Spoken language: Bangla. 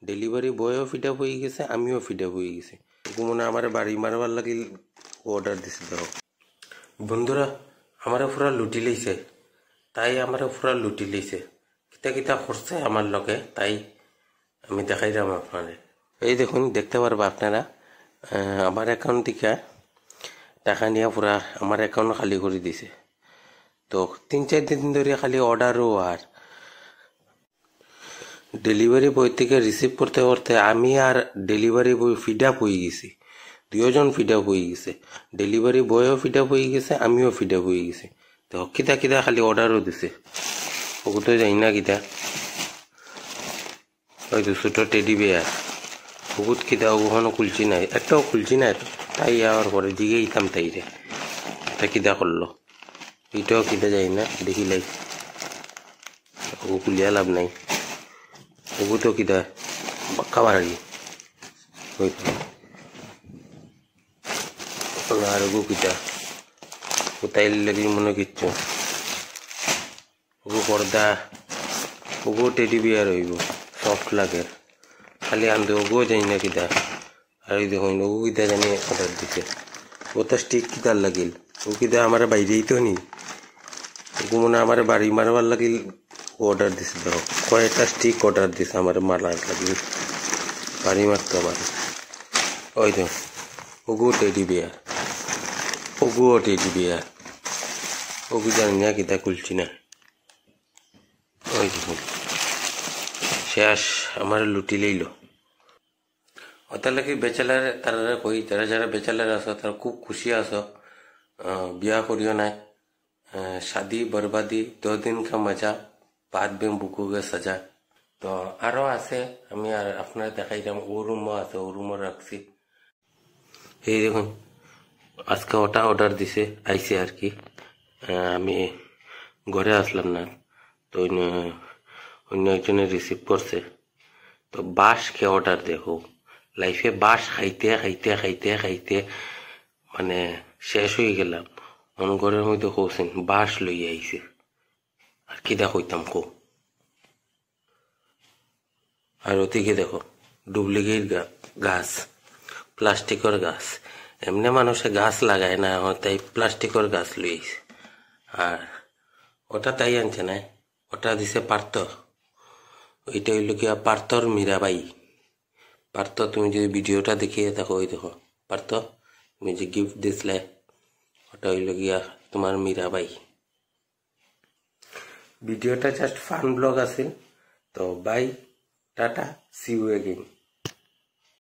ডেলিভারি বয়ও ফিড আপ হয়ে গেছে, আমিও ফিড আপ হয়ে গেছি। মনে আমার বাড়ি মারবার লাগিল অর্ডার দিছে। দেখো বন্ধুরা, আমার পুরা লুটি লইছে, তাই আমার পুরা লুটি লইছে। কিতা কিতা করছে আমার লগে তাই আমি দেখাইলাম আপনারে। এই দেখুন, দেখতে পারবা আপনারা আমার অ্যাকাউন্ট থেকে টাকা নিয়ে পুরা আমার অ্যাকাউন্ট খালি করে দিছে। তো 3-4 দিন ধরে খালি অর্ডারও আর ডেলিভারি বয় থেকে রিসিভ করতে করতে আমি আর ডেলিভারি বয় ফিড আপ হয়ে গেছি। দুজন ফিড আপ হয়ে গেছে, ডেলিভারি বয়ও ফিড আপ হয়ে গেছে, আমিও ফিড আপ হয়ে গেছি। তো কিতা কিতা খালি অর্ডারও দিছে, ওগুলো যাই না কিতা হয়তো ছোটো টেডি বেয়ার বহুত কিতা ওখানে খুলছি নাই, একটাও খুলছি না। তাই যাওয়ার পরে দিকে ইতাম তাই রে তা কিতা করলো, এটাও কিতা যাই না দেখিলাই, ও খুলিয়া লাভ নাই। ওগু তো কিতা খাবার আগে হইতো আর ওগু কিতা কোথায় লাগি মনে কিচ্ছু। ওগু পর্দা, ওগু টেডি বিয়ার হইব, সফট লাগে খালি আনতে। ওগুও যাই না কিতা। আর ওই দেখুন ওগু কিতা জানি অর্ডার দিতে, ও তো স্টিক কিতার লাগিল। ও কিতা আমার বাইরেই তো নি, ওগু মনে আমার বাড়ি মারবার লাগিল অর্ডার দিছে। দেখো কয়েকটা স্টিক অর্ডার দিছে আমার মারার লাগিল, বাড়ি মারতো আমার। ওই তো ওগু টেডি বিয়ার, ওগুও টেডি বিয়ার, ওগু জানি না কিতা খুলছি না। ওই দেখুন শেষ আমার লুটি লইল। ওটার লাগে বেচালার তারা কই, তারা যারা বেচালার আছো তারা খুব খুশি আছো, বিয়া করিও নাই। শাদি বরবাদি 2 दिन का मजा बाद में बुकोगे सजा। তো আরো আছে, আমি আর আপনারা দেখাইলাম। ও রুমও আছে, ও রুমও রাখছি। এই দেখুন আজকে ওটা অর্ডার দিছে, আইসে আর কি। আমি ঘরে আসলাম না, তো অন্য একজনে রিসিভ করছে। তো বাঁশ খেয়ে অর্ডার দেখো, লাইফে বাঁশ খাইতে খাইতে খাইতে খাইতে মানে শেষ হয়ে গেলাম। ঘরের মধ্যে কৌছেন বাঁশ লই আইছে, আর কি দেখতাম কো। আর ওদিকে দেখো ডুপ্লিকেট গাছ, প্লাস্টিকের গাছ। এমনি মানুষে গাছ লাগায় না, তাই প্লাস্টিকের গাছ লই আইছে। আর ওটা তাই আনছে না, ওটা দিছে পার্থ। ওইটা হইল কি পার্থর মীরাবাই। পার্থ তুমি যদি ভিডিওটা দেখিয়ে দেখো, ওই দেখো পার্থ তুমি যে গিফট দিছিলে ওটা হইল গিয়া তোমার মীরাবাই। ভিডিওটা জাস্ট ফান ব্লগ আছে। তো bye, tata, see you again.